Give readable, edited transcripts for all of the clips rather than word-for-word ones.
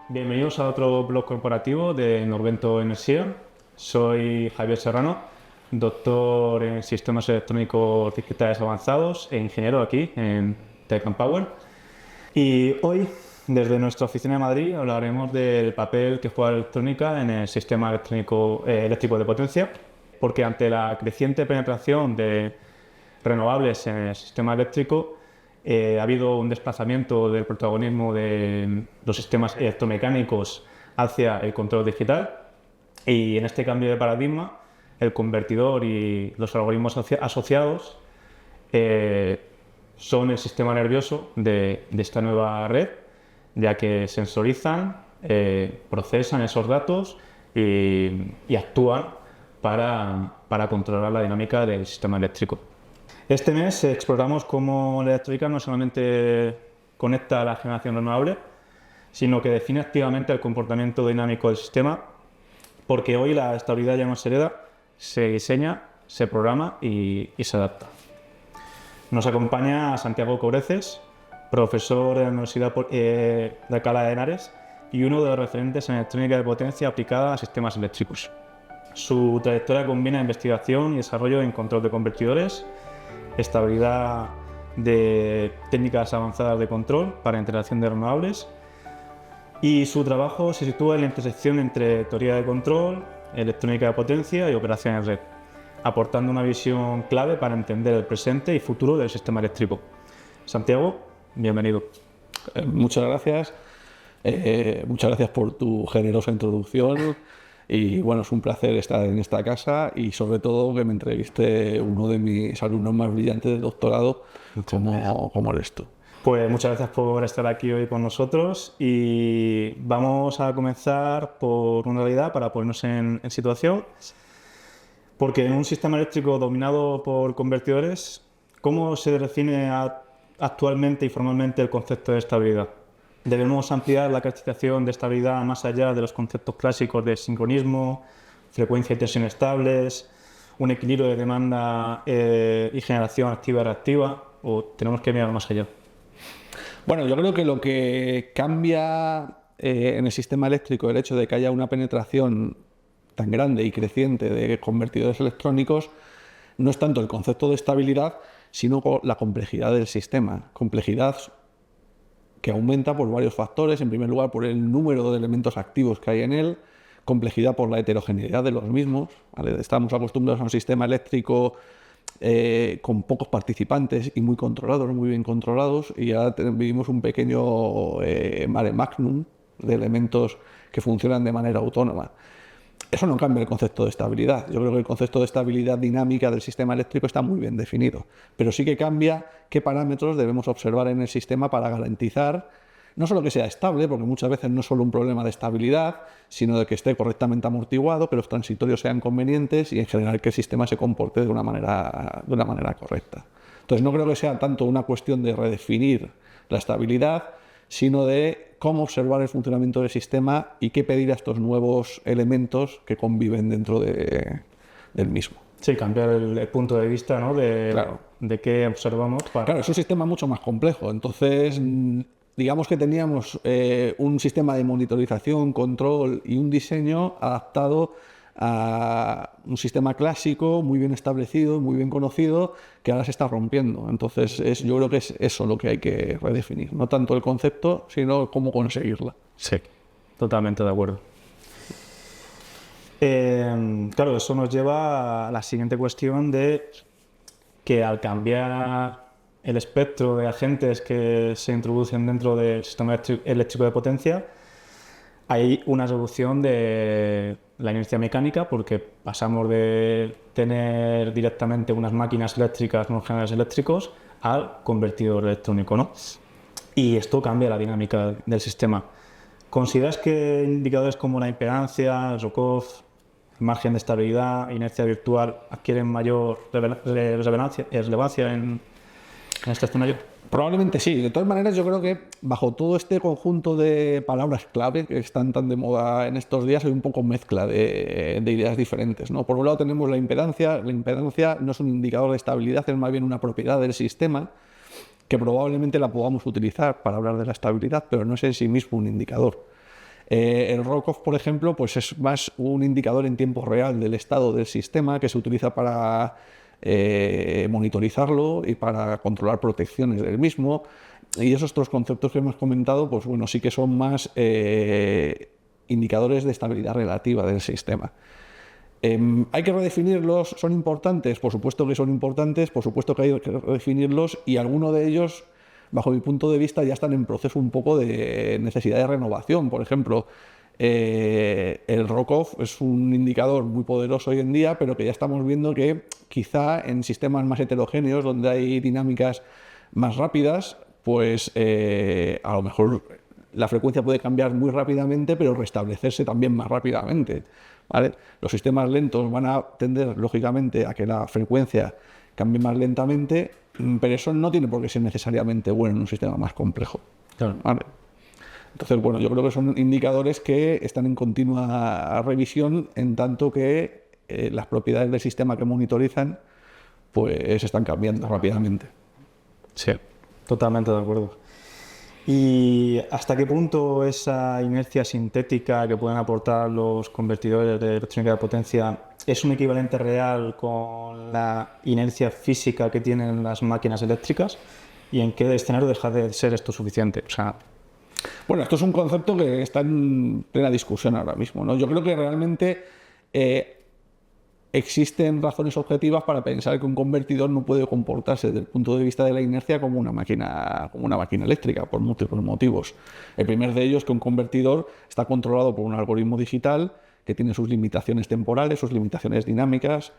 Bienvenidos a otro blog corporativo de Norvento Energía. Soy Javier Serrano, doctor en Sistemas Electrónicos Digitales Avanzados e ingeniero aquí en Tech and Power. Y hoy, desde nuestra oficina de Madrid, hablaremos del papel que juega la electrónica en el sistema eléctrico de potencia, porque ante la creciente penetración de renovables en el sistema eléctrico, ha habido un desplazamiento del protagonismo de los sistemas electromecánicos hacia el control digital, y en este cambio de paradigma el convertidor y los algoritmos asociados son el sistema nervioso de esta nueva red, ya que sensorizan, procesan esos datos y actúan para controlar la dinámica del sistema eléctrico. Este mes exploramos cómo la electrónica no solamente conecta a la generación renovable, sino que define activamente el comportamiento dinámico del sistema, porque hoy la estabilidad ya no se hereda, se diseña, se programa y se adapta. Nos acompaña Santiago Cobreces, profesor de la Universidad de Alcalá de Henares y uno de los referentes en electrónica de potencia aplicada a sistemas eléctricos. Su trayectoria combina investigación y desarrollo en control de convertidores, estabilidad de técnicas avanzadas de control para integración de renovables, y su trabajo se sitúa en la intersección entre teoría de control, electrónica de potencia y operación en red, aportando una visión clave para entender el presente y futuro del sistema eléctrico. Santiago, bienvenido. Muchas gracias. Muchas gracias por tu generosa introducción. Y bueno, es un placer estar en esta casa y sobre todo que me entreviste uno de mis alumnos más brillantes de doctorado como eres tú. Pues muchas gracias por estar aquí hoy con nosotros, y vamos a comenzar por una realidad para ponernos en situación, porque en un sistema eléctrico dominado por convertidores, ¿cómo se define actualmente y formalmente el concepto de estabilidad? Debemos ampliar la clasificación de estabilidad más allá de los conceptos clásicos de sincronismo, frecuencia y tensión estables, un equilibrio de demanda y generación activa y reactiva, o tenemos que mirar más allá. Bueno, yo creo que lo que cambia en el sistema eléctrico, el hecho de que haya una penetración tan grande y creciente de convertidores electrónicos, no es tanto el concepto de estabilidad, sino la complejidad del sistema. Complejidad que aumenta por varios factores. En primer lugar, por el número de elementos activos que hay en él, complejidad por la heterogeneidad de los mismos, ¿vale? Estamos acostumbrados a un sistema eléctrico con pocos participantes y muy controlados, muy bien controlados, y ahora vivimos un pequeño mare magnum de elementos que funcionan de manera autónoma. Eso no cambia el concepto de estabilidad. Yo creo que el concepto de estabilidad dinámica del sistema eléctrico está muy bien definido, pero sí que cambia qué parámetros debemos observar en el sistema para garantizar no solo que sea estable, porque muchas veces no es solo un problema de estabilidad, sino de que esté correctamente amortiguado, que los transitorios sean convenientes y en general que el sistema se comporte de una manera correcta. Entonces no creo que sea tanto una cuestión de redefinir la estabilidad, sino de cómo observar el funcionamiento del sistema y qué pedir a estos nuevos elementos que conviven dentro del mismo. Sí, cambiar el punto de vista, ¿no? Claro. De qué observamos. Claro, es un sistema mucho más complejo. Entonces, digamos que teníamos un sistema de monitorización, control y un diseño adaptado a un sistema clásico, muy bien establecido, muy bien conocido, que ahora se está rompiendo. Entonces, yo creo que es eso lo que hay que redefinir. No tanto el concepto, sino cómo conseguirla. Sí, totalmente de acuerdo. Claro, eso nos lleva a la siguiente cuestión de que al cambiar el espectro de agentes que se introducen dentro del sistema eléctrico de potencia, hay una reducción de la inercia mecánica, porque pasamos de tener directamente unas máquinas eléctricas, unos generadores eléctricos, al convertidor electrónico, ¿no? Y esto cambia la dinámica del sistema. ¿Consideras que indicadores como la impedancia, ROCOF, margen de estabilidad, inercia virtual adquieren mayor relevancia en este escenario? Probablemente sí. De todas maneras, yo creo que bajo todo este conjunto de palabras clave que están tan de moda en estos días, hay un poco mezcla de ideas diferentes, ¿no? Por un lado tenemos la impedancia. La impedancia no es un indicador de estabilidad, es más bien una propiedad del sistema. que probablemente la podamos utilizar para hablar de la estabilidad, pero no es en sí mismo un indicador. El ROCOF, por ejemplo, pues es más un indicador en tiempo real del estado del sistema que se utiliza para monitorizarlo y para controlar protecciones del mismo. Y esos otros conceptos que hemos comentado, pues bueno, sí que son más indicadores de estabilidad relativa del sistema. ¿Hay que redefinirlos? ¿Son importantes? Por supuesto que son importantes, por supuesto que hay que redefinirlos, y algunos de ellos, bajo mi punto de vista, ya están en proceso un poco de necesidad de renovación. Por ejemplo, el ROCOF es un indicador muy poderoso hoy en día, pero que ya estamos viendo que quizá en sistemas más heterogéneos, donde hay dinámicas más rápidas, pues a lo mejor la frecuencia puede cambiar muy rápidamente, pero restablecerse también más rápidamente, ¿vale? Los sistemas lentos van a tender, lógicamente, a que la frecuencia cambie más lentamente, pero eso no tiene por qué ser necesariamente bueno en un sistema más complejo. Claro. ¿Vale? Entonces, bueno, yo creo que son indicadores que están en continua revisión, en tanto que las propiedades del sistema que monitorizan pues están cambiando rápidamente. Sí, totalmente de acuerdo. ¿Y hasta qué punto esa inercia sintética que pueden aportar los convertidores de electrónica de potencia es un equivalente real con la inercia física que tienen las máquinas eléctricas? ¿Y en qué escenario deja de ser esto suficiente? O sea, bueno, esto es un concepto que está en plena discusión ahora mismo, ¿no? Yo creo que realmente existen razones objetivas para pensar que un convertidor no puede comportarse desde el punto de vista de la inercia como una máquina eléctrica, por múltiples motivos. El primer de ellos es que un convertidor está controlado por un algoritmo digital que tiene sus limitaciones temporales, sus limitaciones dinámicas.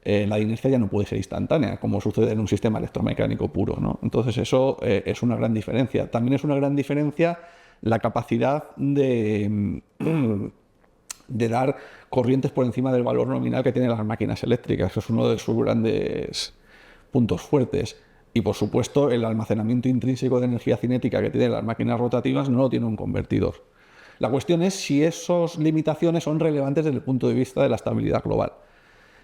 La inercia ya no puede ser instantánea, como sucede en un sistema electromecánico puro, ¿no? Entonces eso es una gran diferencia. También es una gran diferencia la capacidad de dar corrientes por encima del valor nominal que tienen las máquinas eléctricas. Eso es uno de sus grandes puntos fuertes. Y, por supuesto, el almacenamiento intrínseco de energía cinética que tienen las máquinas rotativas no lo tiene un convertidor. La cuestión es si esas limitaciones son relevantes desde el punto de vista de la estabilidad global.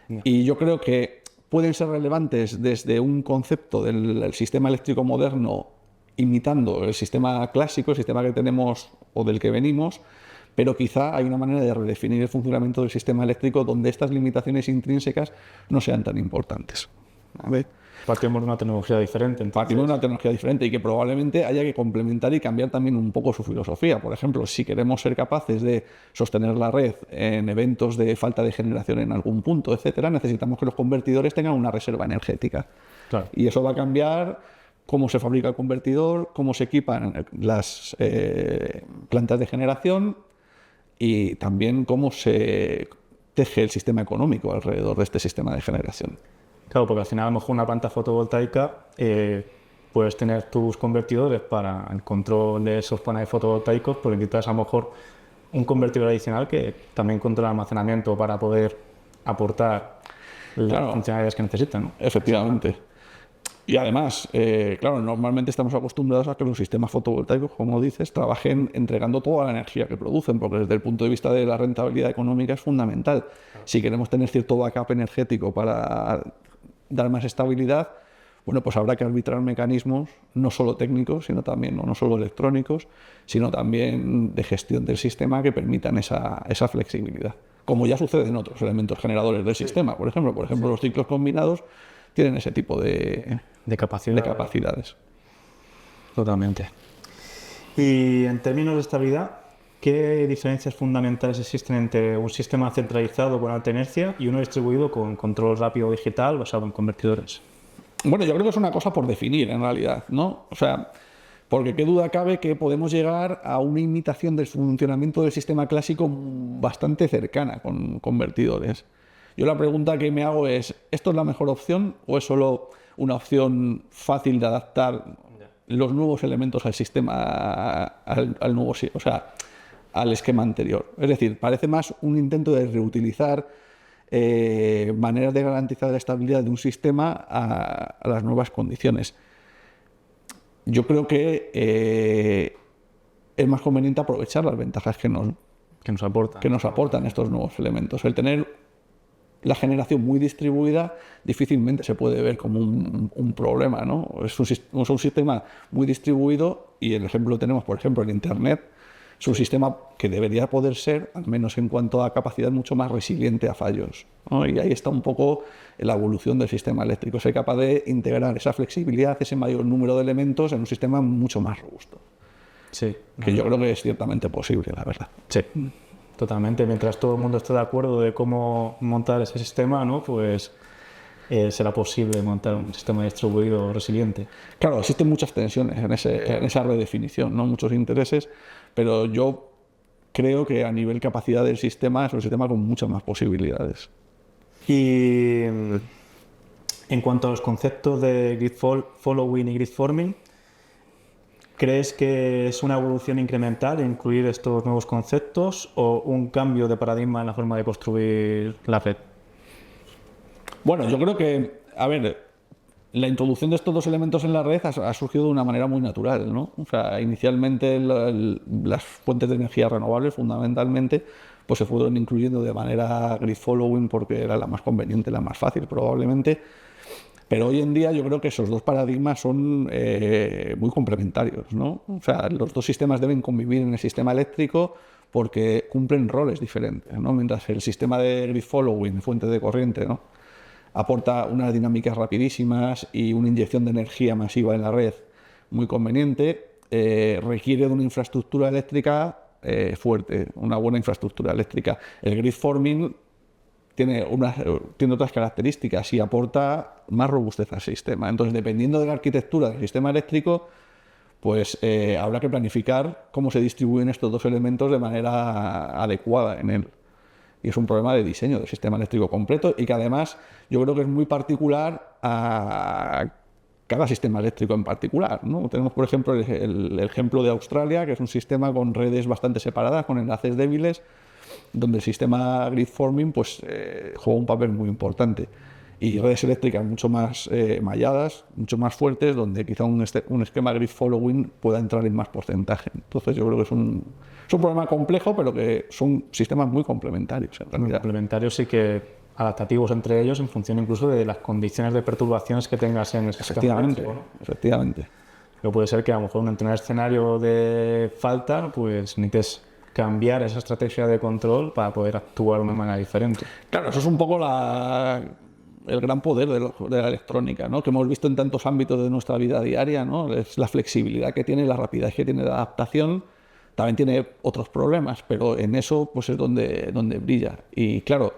No. Y yo creo que pueden ser relevantes desde un concepto del sistema eléctrico moderno imitando el sistema clásico, el sistema que tenemos o del que venimos, pero quizá hay una manera de redefinir el funcionamiento del sistema eléctrico donde estas limitaciones intrínsecas no sean tan importantes. ¿Vale? Partimos de una tecnología diferente. Entonces. Partimos de una tecnología diferente y que probablemente haya que complementar y cambiar también un poco su filosofía. Por ejemplo, si queremos ser capaces de sostener la red en eventos de falta de generación en algún punto, etcétera, necesitamos que los convertidores tengan una reserva energética. Claro. Y eso va a cambiar cómo se fabrica el convertidor, cómo se equipan las plantas de generación y también cómo se teje el sistema económico alrededor de este sistema de generación. Claro, porque al final a lo mejor una planta fotovoltaica puedes tener tus convertidores para el control de esos paneles fotovoltaicos, porque necesitas a lo mejor un convertidor adicional que también controla el almacenamiento para poder aportar las funcionalidades que necesitan, ¿no? Efectivamente. Y además, claro, normalmente estamos acostumbrados a que los sistemas fotovoltaicos, como dices, trabajen entregando toda la energía que producen, porque desde el punto de vista de la rentabilidad económica es fundamental. Si queremos tener cierto backup energético para dar más estabilidad, bueno, pues habrá que arbitrar mecanismos no solo técnicos, sino también, no solo electrónicos, sino también de gestión del sistema que permitan esa flexibilidad. Como ya sucede en otros elementos generadores del sistema, por ejemplo, los ciclos combinados tienen ese tipo de capacidades. Totalmente. Y en términos de estabilidad, ¿qué diferencias fundamentales existen entre un sistema centralizado con alta inercia y uno distribuido con control rápido digital basado en convertidores? Bueno, yo creo que es una cosa por definir en realidad, ¿no? O sea, porque qué duda cabe que podemos llegar a una imitación del funcionamiento del sistema clásico bastante cercana con convertidores. Yo la pregunta que me hago es, ¿esto es la mejor opción o es solo una opción fácil de adaptar los nuevos elementos al sistema, al esquema anterior? Es decir, parece más un intento de reutilizar maneras de garantizar la estabilidad de un sistema a las nuevas condiciones. Yo creo que es más conveniente aprovechar las ventajas que nos aportan estos nuevos elementos. El tener la generación muy distribuida, difícilmente se puede ver como un problema, ¿no? Es un sistema muy distribuido y el ejemplo lo tenemos, por ejemplo, en Internet. Es un sistema que debería poder ser, al menos en cuanto a capacidad, mucho más resiliente a fallos, ¿no? Y ahí está un poco la evolución del sistema eléctrico, ser capaz de integrar esa flexibilidad, ese mayor número de elementos en un sistema mucho más robusto. Sí. Que yo creo que es ciertamente posible, la verdad. Sí, totalmente. Mientras todo el mundo esté de acuerdo de cómo montar ese sistema, ¿no? Pues será posible montar un sistema distribuido resiliente. Claro, existen muchas tensiones en esa redefinición, ¿no? Muchos intereses, pero yo creo que a nivel capacidad del sistema es un sistema con muchas más posibilidades. Y en cuanto a los conceptos de grid following y grid forming, ¿crees que es una evolución incremental incluir estos nuevos conceptos o un cambio de paradigma en la forma de construir la red? Bueno, yo creo que, a ver, la introducción de estos dos elementos en la red ha surgido de una manera muy natural, ¿no? O sea, inicialmente las fuentes de energía renovables, fundamentalmente, pues se fueron incluyendo de manera grid following porque era la más conveniente, la más fácil probablemente. Pero hoy en día yo creo que esos dos paradigmas son muy complementarios, ¿no? O sea, los dos sistemas deben convivir en el sistema eléctrico porque cumplen roles diferentes, ¿no? Mientras el sistema de grid following, fuente de corriente, ¿no?, aporta unas dinámicas rapidísimas y una inyección de energía masiva en la red muy conveniente, requiere de una infraestructura eléctrica fuerte, una buena infraestructura eléctrica. El grid forming tiene otras características y aporta más robustez al sistema. Entonces, dependiendo de la arquitectura del sistema eléctrico, pues habrá que planificar cómo se distribuyen estos dos elementos de manera adecuada en él. Y es un problema de diseño del sistema eléctrico completo y que además yo creo que es muy particular a cada sistema eléctrico en particular, ¿no? Tenemos, por ejemplo, el ejemplo de Australia, que es un sistema con redes bastante separadas, con enlaces débiles, donde el sistema grid forming pues, juega un papel muy importante. Y redes eléctricas mucho más malladas, mucho más fuertes, donde quizá un esquema grid following pueda entrar en más porcentaje. Entonces yo creo que es un problema complejo, pero que son sistemas muy complementarios en realidad. Complementarios y que adaptativos entre ellos en función incluso de las condiciones de perturbaciones que tengas en el sistema eléctrico, ¿no? Efectivamente. Pero puede ser que a lo mejor en un escenario de falta, pues necesites cambiar esa estrategia de control para poder actuar de una manera diferente. Claro, eso es un poco el gran poder de la electrónica, ¿no?, que hemos visto en tantos ámbitos de nuestra vida diaria, ¿no? Es la flexibilidad que tiene, la rapidez que tiene de adaptación. También tiene otros problemas, pero en eso pues es donde brilla. Y claro,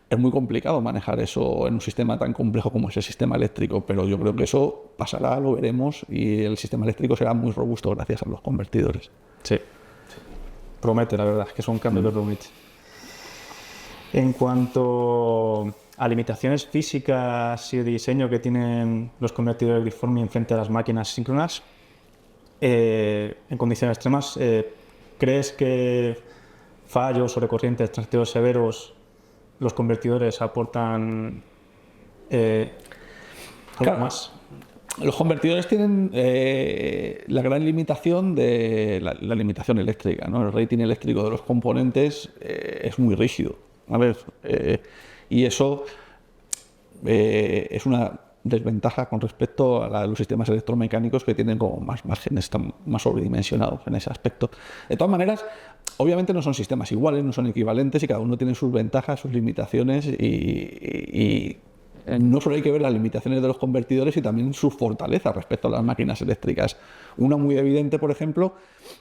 es muy complicado manejar eso en un sistema tan complejo como es el sistema eléctrico, pero yo creo que eso pasará, lo veremos, y el sistema eléctrico será muy robusto gracias a los convertidores. Sí. Promete, la verdad, que son cambios que promete. En cuanto a limitaciones físicas y de diseño que tienen los convertidores grid forming frente a las máquinas síncronas, en condiciones extremas, ¿crees que fallos, sobrecorrientes, transitorios severos, los convertidores aportan algo más? Los convertidores tienen la gran limitación de la limitación eléctrica, ¿no? El rating eléctrico de los componentes es muy rígido. A ver, y eso es una desventaja con respecto a los sistemas electromecánicos, que tienen como más márgenes, están más sobredimensionados en ese aspecto. De todas maneras, obviamente no son sistemas iguales, no son equivalentes, y cada uno tiene sus ventajas, sus limitaciones, y no solo hay que ver las limitaciones de los convertidores y también sus fortalezas respecto a las máquinas eléctricas. Una muy evidente, por ejemplo,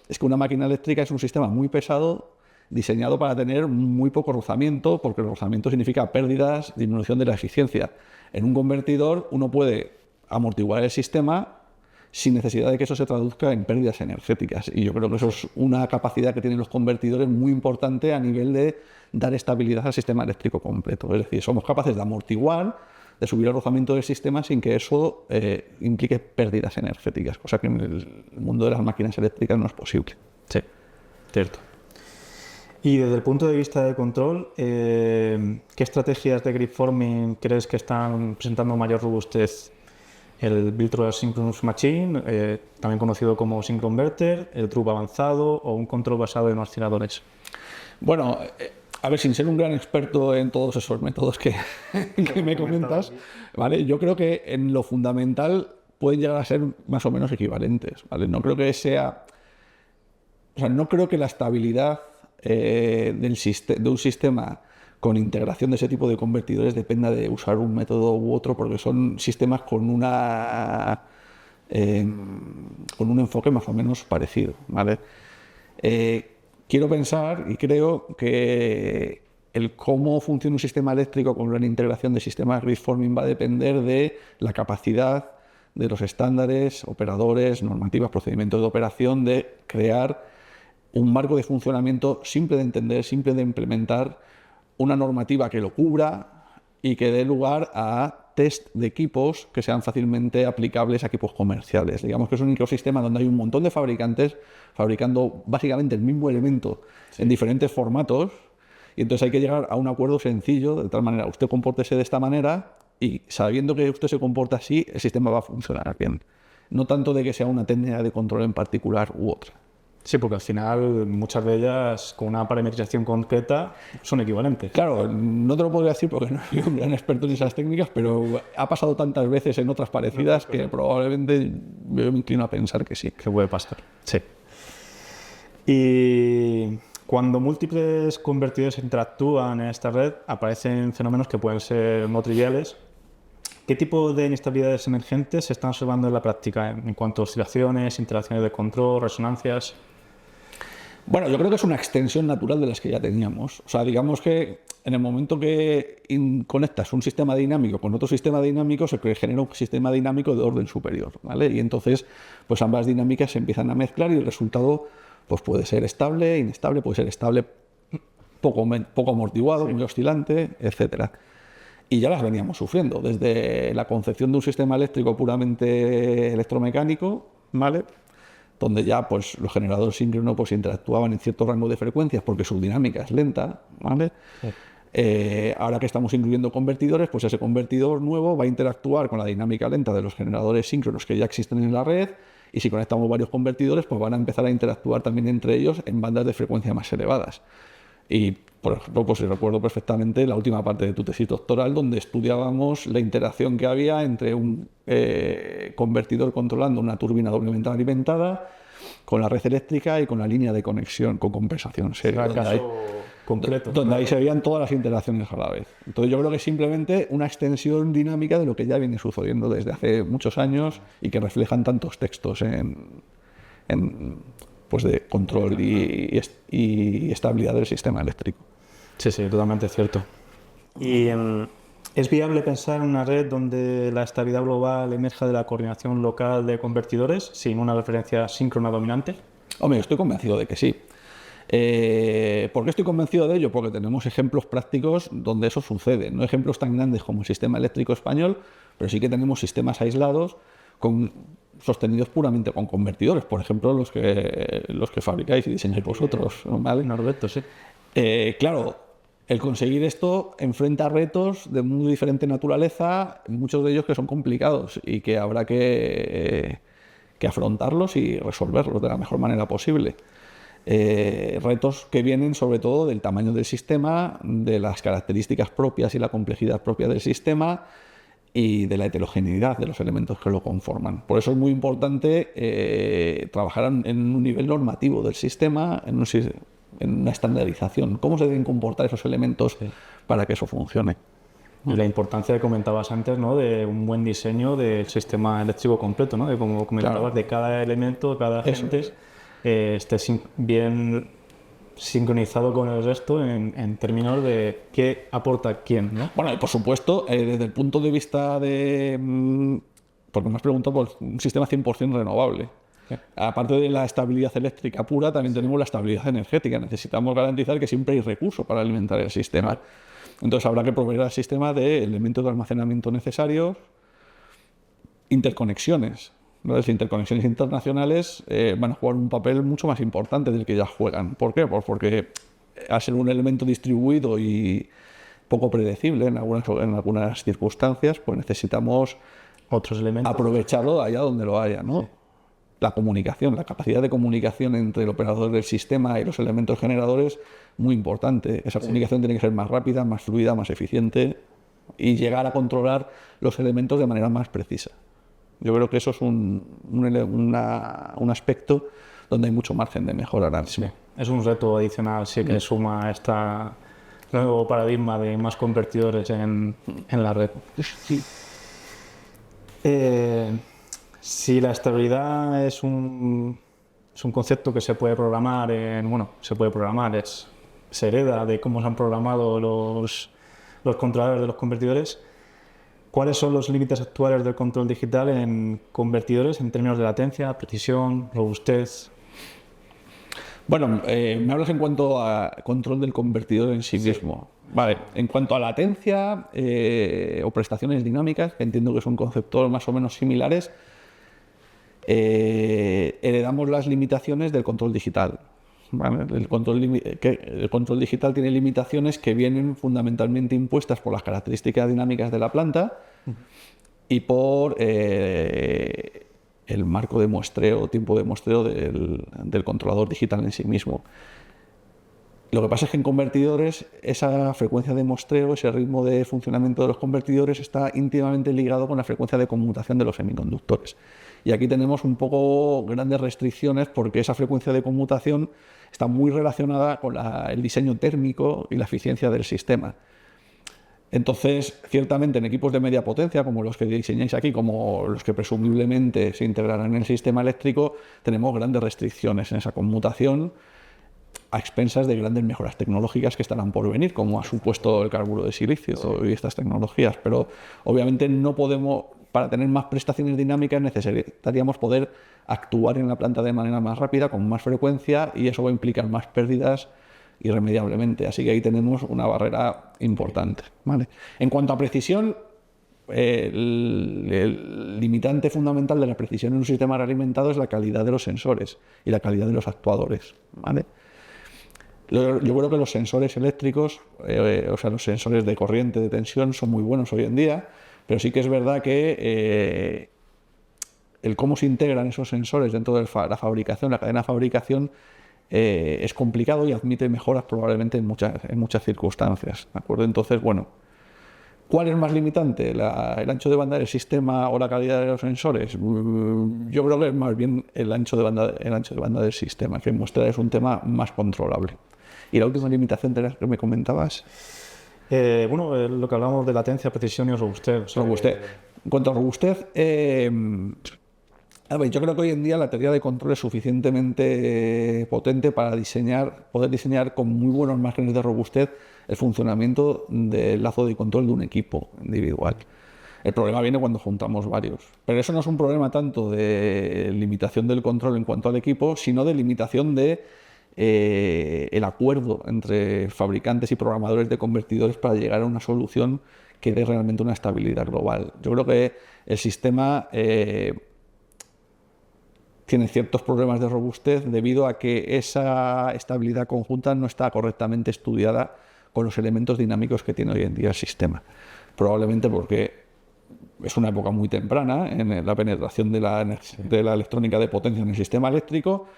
es que una máquina eléctrica es un sistema muy pesado, diseñado para tener muy poco rozamiento, porque el rozamiento significa pérdidas, disminución de la eficiencia. En un convertidor uno puede amortiguar el sistema sin necesidad de que eso se traduzca en pérdidas energéticas, y yo creo que eso es una capacidad que tienen los convertidores muy importante a nivel de dar estabilidad al sistema eléctrico completo. Es decir, somos capaces de amortiguar, de subir el rozamiento del sistema sin que eso implique pérdidas energéticas, cosa que en el mundo de las máquinas eléctricas no es posible. Sí, cierto. Y desde el punto de vista de control, ¿qué estrategias de grid forming crees que están presentando mayor robustez? El Virtual Synchronous Machine, también conocido como Synconverter, el Drup avanzado o un control basado en osciladores. Bueno, A ver, sin ser un gran experto en todos esos métodos que me comentas, ¿vale? Yo creo que en lo fundamental pueden llegar a ser más o menos equivalentes, ¿vale? No creo que sea... O sea, no creo que la estabilidad de un sistema con integración de ese tipo de convertidores dependa de usar un método u otro, porque son sistemas con con un enfoque más o menos parecido, ¿vale? Quiero pensar y creo que el cómo funciona un sistema eléctrico con una integración de sistemas grid-forming va a depender de la capacidad de los estándares, operadores, normativas, procedimientos de operación, de crear un marco de funcionamiento simple de entender, simple de implementar, una normativa que lo cubra y que dé lugar a test de equipos que sean fácilmente aplicables a equipos comerciales. Digamos que es un ecosistema donde hay un montón de fabricantes fabricando básicamente el mismo elemento en diferentes formatos, y entonces hay que llegar a un acuerdo sencillo, de tal manera, usted compórtese de esta manera, y sabiendo que usted se comporta así, el sistema va a funcionar bien. No tanto de que sea una técnica de control en particular u otra. Sí, porque al final muchas de ellas con una parametrización concreta son equivalentes. Claro, no te lo podría decir porque no soy un gran experto en esas técnicas, pero ha pasado tantas veces en otras parecidas que probablemente yo me inclino a pensar que sí. Que puede pasar. Sí. Y cuando múltiples convertidores interactúan en esta red, aparecen fenómenos que pueden ser no triviales. ¿Qué tipo de inestabilidades emergentes se están observando en la práctica en cuanto a oscilaciones, interacciones de control, resonancias? Bueno, yo creo que es una extensión natural de las que ya teníamos. O sea, digamos que en el momento que conectas un sistema dinámico con otro sistema dinámico, se genera un sistema dinámico de orden superior, ¿vale? Y entonces, pues ambas dinámicas se empiezan a mezclar y el resultado pues puede ser estable, inestable, puede ser estable, poco amortiguado, muy oscilante, etcétera. Y ya las veníamos sufriendo, desde la concepción de un sistema eléctrico puramente electromecánico, ¿vale?, donde ya pues los generadores síncronos pues interactuaban en cierto rango de frecuencias porque su dinámica es lenta, ¿vale? Sí. Ahora que estamos incluyendo convertidores, pues ese convertidor nuevo va a interactuar con la dinámica lenta de los generadores síncronos que ya existen en la red, y si conectamos varios convertidores, pues van a empezar a interactuar también entre ellos en bandas de frecuencia más elevadas. Y, por ejemplo, pues recuerdo perfectamente la última parte de tu tesis doctoral, donde estudiábamos la interacción que había entre un convertidor controlando una turbina doblemente alimentada con la red eléctrica y con la línea de conexión con compensación seria. Donde ahí se veían todas las interacciones a la vez. Entonces yo creo que es simplemente una extensión dinámica de lo que ya viene sucediendo desde hace muchos años y que reflejan tantos textos pues de control y estabilidad del sistema eléctrico. Sí, sí, totalmente cierto. ¿Y es viable pensar en una red donde la estabilidad global emerja de la coordinación local de convertidores sin una referencia síncrona dominante? Hombre, estoy convencido de que sí. ¿Por qué estoy convencido de ello? Porque tenemos ejemplos prácticos donde eso sucede. No ejemplos tan grandes como el sistema eléctrico español, pero sí que tenemos sistemas aislados sostenidos puramente con convertidores, por ejemplo los que fabricáis y diseñáis vosotros, ¿vale? Norberto, sí. Claro, el conseguir esto enfrenta retos de muy diferente naturaleza, muchos de ellos que son complicados y que habrá que afrontarlos y resolverlos de la mejor manera posible. Retos que vienen sobre todo del tamaño del sistema, de las características propias y la complejidad propia del sistema, y de la heterogeneidad de los elementos que lo conforman. Por eso es muy importante trabajar en un nivel normativo del sistema, en una estandarización. ¿Cómo se deben comportar esos elementos para que eso funcione? Y la importancia que comentabas antes, ¿no?, de un buen diseño del sistema eléctrico completo, ¿no?, de como comentabas, claro, de cada elemento, cada agente esté bien sincronizado con el resto en términos de qué aporta quién, ¿no? Bueno, y por supuesto, desde el punto de vista porque me has preguntado por un sistema 100% renovable. ¿Sí? Aparte de la estabilidad eléctrica pura, también tenemos la estabilidad energética. Necesitamos garantizar que siempre hay recursos para alimentar el sistema. Claro. Entonces habrá que proveer al sistema de elementos de almacenamiento necesarios, interconexiones. Las interconexiones internacionales van a jugar un papel mucho más importante del que ya juegan. ¿Por qué? Pues porque al ser un elemento distribuido y poco predecible en algunas circunstancias, pues necesitamos otros elementos, aprovecharlo allá donde lo haya, ¿no? Sí. la comunicación, la capacidad de comunicación entre el operador del sistema y los elementos generadores, muy importante. Esa comunicación tiene que ser más rápida, más fluida, más eficiente y llegar a controlar los elementos de manera más precisa. Yo creo que eso es un aspecto donde hay mucho margen de mejora ahora mismo. Sí, es un reto adicional, sí, que suma este nuevo paradigma de más convertidores en la red. Sí. Si la estabilidad es un concepto que se puede programar, se hereda de cómo se han programado los controladores de los convertidores. ¿Cuáles son los límites actuales del control digital en convertidores en términos de latencia, precisión, robustez? Bueno, me hablas en cuanto a control del convertidor en sí mismo. Vale, en cuanto a latencia o prestaciones dinámicas, que entiendo que son conceptos más o menos similares, heredamos las limitaciones del control digital. ¿Vale? El control digital tiene limitaciones que vienen fundamentalmente impuestas por las características dinámicas de la planta y por el marco de muestreo, tiempo de muestreo del controlador digital en sí mismo. Lo que pasa es que en convertidores esa frecuencia de muestreo, ese ritmo de funcionamiento de los convertidores está íntimamente ligado con la frecuencia de conmutación de los semiconductores. Y aquí tenemos un poco grandes restricciones porque esa frecuencia de conmutación está muy relacionada con el diseño térmico y la eficiencia del sistema. Entonces, ciertamente en equipos de media potencia, como los que diseñáis aquí, como los que presumiblemente se integrarán en el sistema eléctrico, tenemos grandes restricciones en esa conmutación a expensas de grandes mejoras tecnológicas que estarán por venir, como ha supuesto el carburo de silicio y estas tecnologías. Pero obviamente no podemos, para tener más prestaciones dinámicas necesitaríamos poder actuar en la planta de manera más rápida, con más frecuencia, y eso va a implicar más pérdidas irremediablemente. Así que ahí tenemos una barrera importante, ¿vale? En cuanto a precisión, el limitante fundamental de la precisión en un sistema realimentado es la calidad de los sensores y la calidad de los actuadores, ¿vale? Yo creo que los sensores eléctricos, o sea, los sensores de corriente, de tensión, son muy buenos hoy en día, pero sí que es verdad que el cómo se integran esos sensores dentro de la fabricación, la cadena de fabricación, es complicado y admite mejoras probablemente en muchas circunstancias, ¿de acuerdo? Entonces, bueno, ¿cuál es más limitante? ¿El ancho de banda del sistema o la calidad de los sensores? Yo creo que es más bien el ancho de banda del sistema, que muestra es un tema más controlable. ¿Y la última limitación de la que me comentabas? Lo que hablábamos de latencia, precisión y robustez. Robustez. En cuanto a robustez, a ver, yo creo que hoy en día la teoría de control es suficientemente potente para poder diseñar con muy buenos márgenes de robustez el funcionamiento del lazo de control de un equipo individual. El problema viene cuando juntamos varios. Pero eso no es un problema tanto de limitación del control en cuanto al equipo, sino de limitación de el acuerdo entre fabricantes y programadores de convertidores para llegar a una solución que dé realmente una estabilidad global. Yo creo que el sistema tiene ciertos problemas de robustez debido a que esa estabilidad conjunta no está correctamente estudiada con los elementos dinámicos que tiene hoy en día el sistema. Probablemente porque es una época muy temprana en la penetración de la electrónica de potencia en el sistema eléctrico,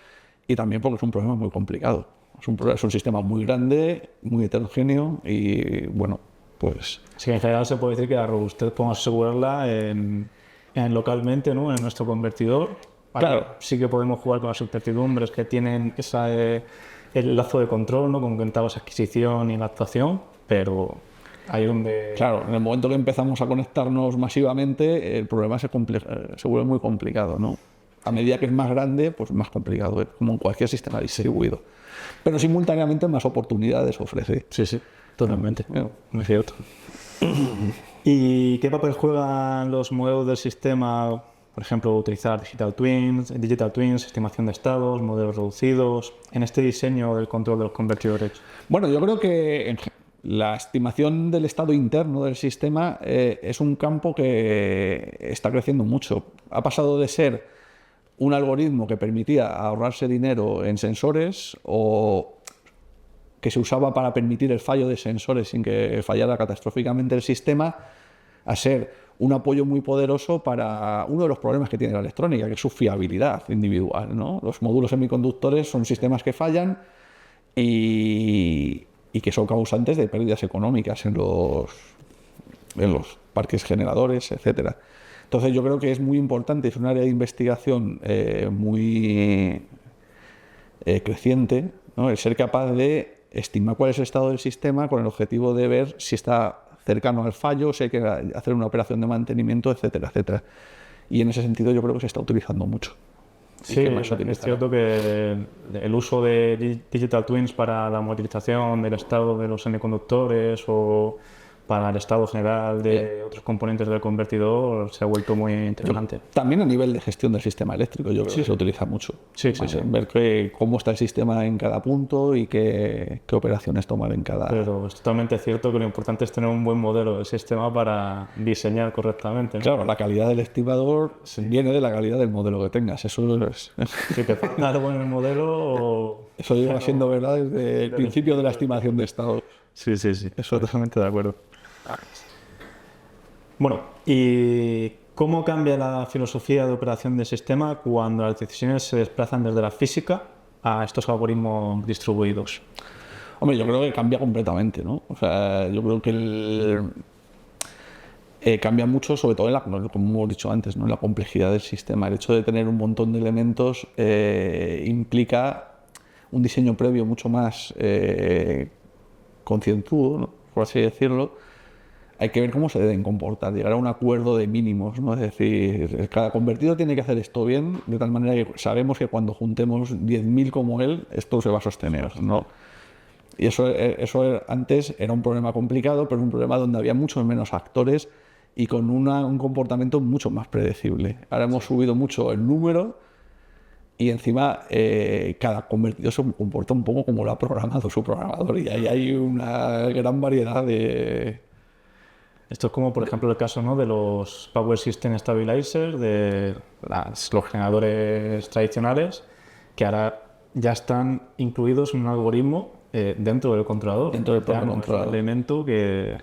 y también porque es un problema muy complicado. Es un sistema muy grande, muy heterogéneo y, bueno, pues... Sí, en general se puede decir que la robustez podemos asegurarla localmente, ¿no? En nuestro convertidor. Claro. Sí que podemos jugar con las incertidumbres que tienen el lazo de control, ¿no? Como comentabas, adquisición y la actuación, pero ahí donde... Claro, en el momento que empezamos a conectarnos masivamente, el problema se vuelve muy complicado, ¿no? A medida que es más grande, pues más complicado, como en cualquier sistema distribuido. Pero simultáneamente más oportunidades ofrece. Sí, totalmente. Es cierto. ¿Y qué papel juegan los modelos del sistema? Por ejemplo, utilizar digital twins, estimación de estados, modelos reducidos, en este diseño del control de los convertidores. Bueno, yo creo que la estimación del estado interno del sistema es un campo que está creciendo mucho. Ha pasado de ser un algoritmo que permitía ahorrarse dinero en sensores o que se usaba para permitir el fallo de sensores sin que fallara catastróficamente el sistema, a ser un apoyo muy poderoso para uno de los problemas que tiene la electrónica, que es su fiabilidad individual, ¿no? Los módulos semiconductores son sistemas que fallan y que son causantes de pérdidas económicas en los parques generadores, etcétera. Entonces yo creo que es muy importante, es un área de investigación muy creciente, ¿no? El ser capaz de estimar cuál es el estado del sistema con el objetivo de ver si está cercano al fallo, si hay que hacer una operación de mantenimiento, etcétera, etcétera. Y en ese sentido yo creo que se está utilizando mucho. Sí, es cierto que el uso de digital twins para la monitorización del estado de los semiconductores o para el estado general de otros componentes del convertidor se ha vuelto muy interesante. También a nivel de gestión del sistema eléctrico yo creo que se utiliza mucho. Sí. Ver cómo está el sistema en cada punto y qué operaciones tomar en cada... Pero es totalmente cierto que lo importante es tener un buen modelo de sistema para diseñar correctamente, ¿no? Claro, la calidad del estimador viene de la calidad del modelo que tengas. Eso es... Si te falta algo en el modelo... Eso lleva siendo verdad desde el principio de la estimación de estado. Sí. Eso totalmente de acuerdo. Bueno, ¿y cómo cambia la filosofía de operación del sistema cuando las decisiones se desplazan desde la física a estos algoritmos distribuidos? Hombre, yo creo que cambia completamente, ¿no? O sea, yo creo que cambia mucho, sobre todo como hemos dicho antes, ¿no? En la complejidad del sistema. El hecho de tener un montón de elementos implica un diseño previo mucho más concienzudo, ¿no? Por así decirlo. Hay que ver cómo se deben comportar, llegar a un acuerdo de mínimos, ¿no? Es decir, cada convertido tiene que hacer esto bien, de tal manera que sabemos que cuando juntemos 10.000 como él, esto se va a sostener, ¿no? Y eso antes era un problema complicado, pero un problema donde había muchos menos actores y con un comportamiento mucho más predecible. Ahora hemos subido mucho el número y encima cada convertido se comporta un poco como lo ha programado su programador y ahí hay una gran variedad de... Esto es como, por ejemplo, el caso, ¿no?, de los Power System Stabilizers, de los generadores tradicionales, que ahora ya están incluidos en un algoritmo dentro del controlador. Dentro del propio controlador. Un elemento que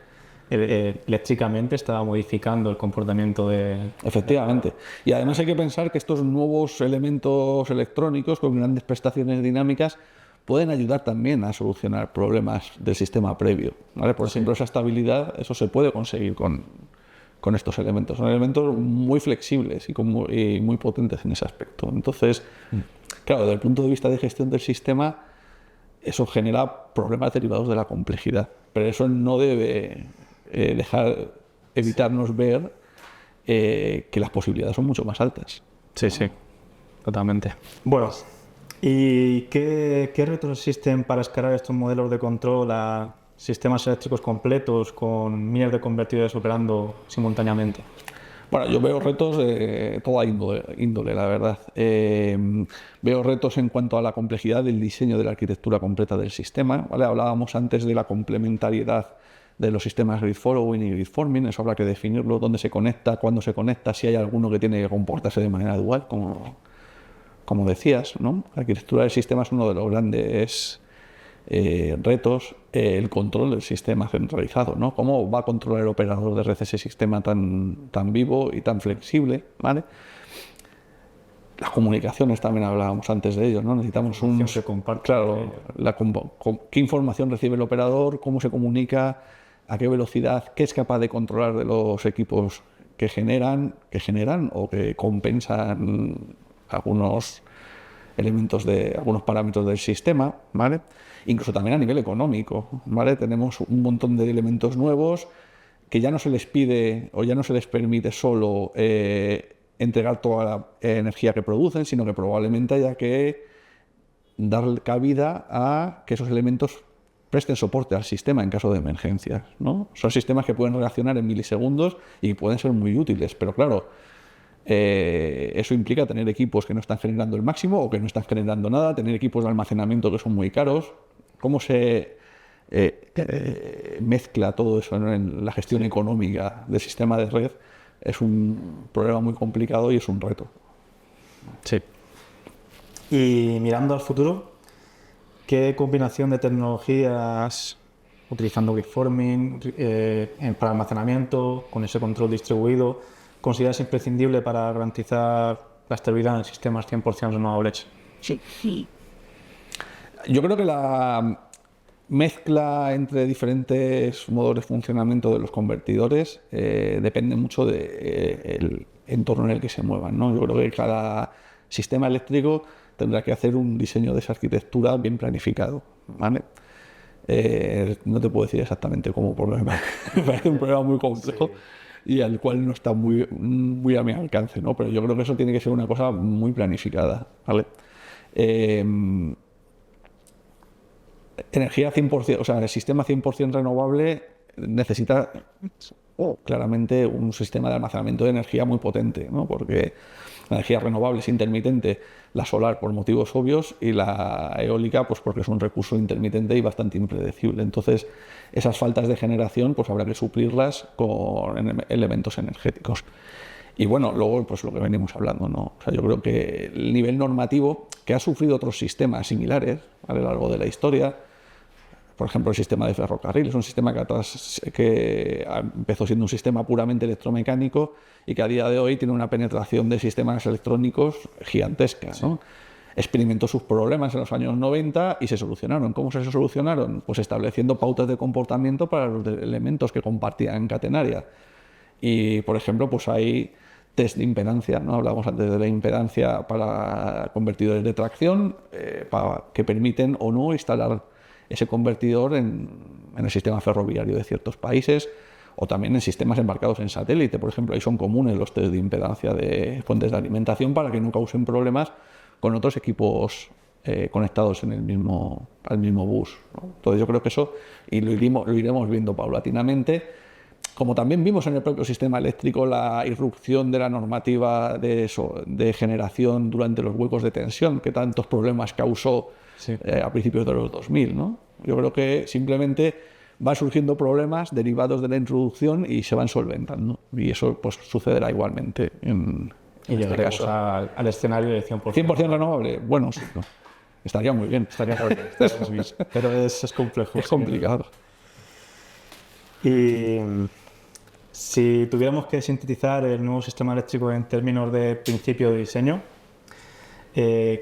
eléctricamente está modificando el comportamiento de... Efectivamente. Y además hay que pensar que estos nuevos elementos electrónicos con grandes prestaciones dinámicas pueden ayudar también a solucionar problemas del sistema previo, ¿vale? Por ejemplo, esa estabilidad, eso se puede conseguir con estos elementos. Son elementos muy flexibles y muy potentes en ese aspecto. Entonces, claro, desde el punto de vista de gestión del sistema, eso genera problemas derivados de la complejidad. Pero eso no debe evitarnos ver que las posibilidades son mucho más altas. Sí, totalmente. Bueno, ¿y qué retos existen para escalar estos modelos de control a sistemas eléctricos completos con miles de convertidores operando simultáneamente? Bueno, yo veo retos de toda índole, la verdad. Veo retos en cuanto a la complejidad del diseño de la arquitectura completa del sistema, ¿vale? Hablábamos antes de la complementariedad de los sistemas grid following y grid forming. Eso habrá que definirlo, dónde se conecta, cuándo se conecta, si hay alguno que tiene que comportarse de manera dual, como decías, ¿no? La arquitectura del sistema es uno de los grandes retos, el control del sistema centralizado, ¿no? ¿Cómo va a controlar el operador de red ese sistema tan vivo y tan flexible, ¿vale? Las comunicaciones también hablábamos antes de ello, ¿no? Necesitamos se comparte. Claro, qué información recibe el operador, cómo se comunica, a qué velocidad, qué es capaz de controlar de los equipos que generan o que compensan algunos elementos algunos parámetros del sistema, ¿vale? Incluso también a nivel económico, ¿vale? Tenemos un montón de elementos nuevos que ya no se les pide o ya no se les permite solo entregar toda la energía que producen, sino que probablemente haya que dar cabida a que esos elementos presten soporte al sistema en caso de emergencias, ¿no? Son sistemas que pueden reaccionar en milisegundos y pueden ser muy útiles, pero claro, eso implica tener equipos que no están generando el máximo o que no están generando nada, tener equipos de almacenamiento que son muy caros. ¿Cómo se mezcla todo eso, ¿no?, en la gestión económica del sistema de red? Es un problema muy complicado y es un reto. Sí. Y mirando al futuro, ¿qué combinación de tecnologías utilizando gridforming para almacenamiento, con ese control distribuido. ¿Consideras imprescindible para garantizar la estabilidad en sistemas 100% renovables? Sí. Yo creo que la mezcla entre diferentes modos de funcionamiento de los convertidores depende mucho del entorno en el que se muevan, ¿no? Yo creo que cada sistema eléctrico tendrá que hacer un diseño de esa arquitectura bien planificado, ¿vale? No te puedo decir exactamente cómo, porque me parece un problema muy complejo y al cual no está muy a mi alcance, ¿no? Pero yo creo que eso tiene que ser una cosa muy planificada, ¿vale? Energía 100%, o sea, el sistema 100% renovable necesita claramente un sistema de almacenamiento de energía muy potente, ¿no? Porque la energía renovable es intermitente, la solar por motivos obvios y la eólica pues porque es un recurso intermitente y bastante impredecible. Entonces, esas faltas de generación pues habrá que suplirlas con elementos energéticos. Y bueno, luego pues lo que venimos hablando, ¿no? O sea, yo creo que el nivel normativo que ha sufrido otros sistemas similares a lo largo de la historia, por ejemplo, el sistema de ferrocarril, es un sistema que empezó siendo un sistema puramente electromecánico y que a día de hoy tiene una penetración de sistemas electrónicos gigantesca, ¿no? Experimentó sus problemas en los años 90 y se solucionaron. ¿Cómo se solucionaron? Pues estableciendo pautas de comportamiento para los elementos que compartían catenaria. Y, por ejemplo, pues hay test de impedancia, ¿no? Hablamos antes de la impedancia para convertidores de tracción, que permiten o no instalar ese convertidor en el sistema ferroviario de ciertos países o también en sistemas embarcados en satélite. Por ejemplo, ahí son comunes los test de impedancia de fuentes de alimentación para que no causen problemas con otros equipos conectados en al mismo bus, ¿no? Entonces yo creo que eso y lo iremos viendo paulatinamente. Como también vimos en el propio sistema eléctrico la irrupción de la normativa de generación durante los huecos de tensión, que tantos problemas causó a principios de los 2000, ¿no? Yo creo que simplemente van surgiendo problemas derivados de la introducción y se van solventando. Y eso pues sucederá igualmente en este caso. Al escenario de 100%. 100% renovable, bueno, sí, ¿no? Estaría muy bien. Estaría muy bien. Pero es complejo. Es complicado. Y si tuviéramos que sintetizar el nuevo sistema eléctrico en términos de principio de diseño,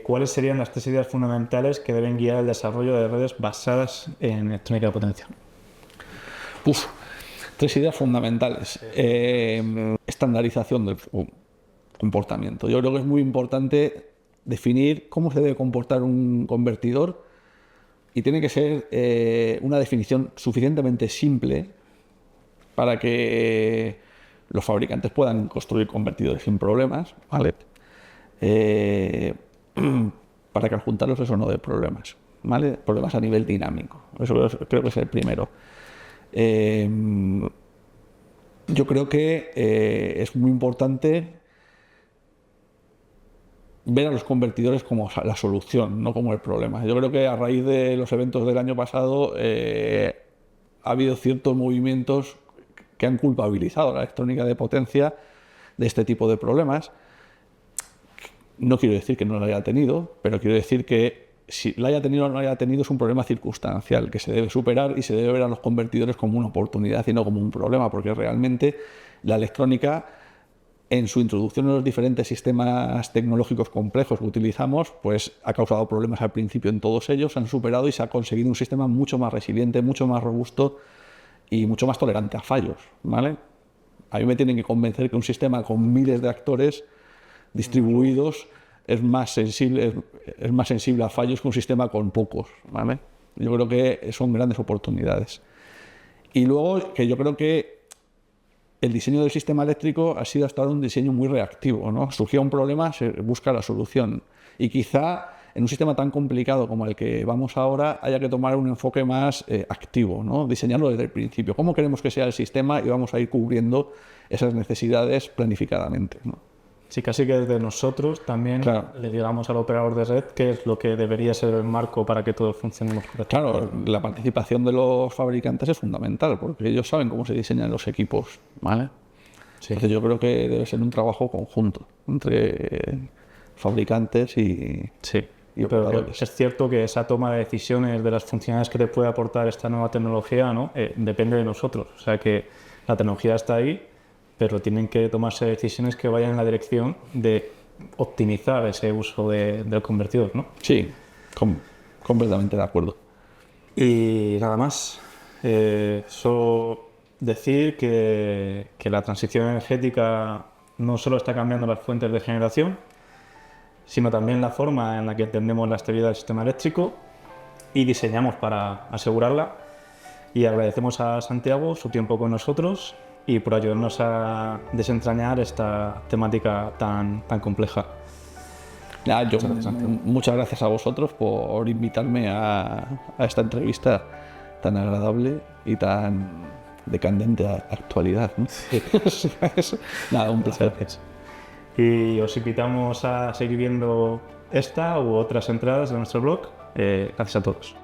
¿cuáles serían las 3 ideas fundamentales que deben guiar el desarrollo de redes basadas en electrónica de potencia? 3 ideas fundamentales. Estandarización del comportamiento. Yo creo que es muy importante definir cómo se debe comportar un convertidor y tiene que ser una definición suficientemente simple para que los fabricantes puedan construir convertidores sin problemas, ¿vale? Para que al juntarlos eso no dé problemas, ¿vale? Problemas a nivel dinámico. Eso creo que es el primero. Yo creo que es muy importante ver a los convertidores como la solución, no como el problema. Yo creo que a raíz de los eventos del año pasado ha habido ciertos movimientos que han culpabilizado a la electrónica de potencia de este tipo de problemas. No quiero decir que no lo haya tenido, pero quiero decir que si la haya tenido o no la haya tenido es un problema circunstancial que se debe superar y se debe ver a los convertidores como una oportunidad y no como un problema, porque realmente la electrónica en su introducción en los diferentes sistemas tecnológicos complejos que utilizamos, pues ha causado problemas al principio en todos ellos, se han superado y se ha conseguido un sistema mucho más resiliente, mucho más robusto y mucho más tolerante a fallos, ¿vale? A mí me tienen que convencer que un sistema con miles de actores distribuidos es más sensible a fallos que un sistema con pocos, ¿vale? Yo creo que son grandes oportunidades. Y luego que yo creo que el diseño del sistema eléctrico ha sido hasta ahora un diseño muy reactivo, ¿no? Surgía un problema, se busca la solución. Y quizá en un sistema tan complicado como el que vamos ahora haya que tomar un enfoque más activo, ¿no? Diseñarlo desde el principio. ¿Cómo queremos que sea el sistema? Y vamos a ir cubriendo esas necesidades planificadamente, ¿no? Sí, casi que desde nosotros también le digamos al operador de red qué es lo que debería ser el marco para que todos funcionemos correctamente. Claro, la participación de los fabricantes es fundamental porque ellos saben cómo se diseñan los equipos, ¿vale? Sí. Entonces yo creo que debe ser un trabajo conjunto entre fabricantes y y Pero operadores. es cierto que esa toma de decisiones de las funcionalidades que te puede aportar esta nueva tecnología, ¿no? Depende de nosotros. O sea que la tecnología está ahí, pero tienen que tomarse decisiones que vayan en la dirección de optimizar ese uso del convertidor, ¿no? Sí, completamente de acuerdo. Y nada más. Solo decir que la transición energética no solo está cambiando las fuentes de generación, sino también la forma en la que entendemos la estabilidad del sistema eléctrico y diseñamos para asegurarla. Y agradecemos a Santiago su tiempo con nosotros y por ayudarnos a desentrañar esta temática tan compleja. Nada, muchas gracias a vosotros por invitarme a esta entrevista tan agradable y tan de candente actualidad, ¿no? Nada, un placer. Gracias. Y os invitamos a seguir viendo esta u otras entradas de nuestro blog. Gracias a todos.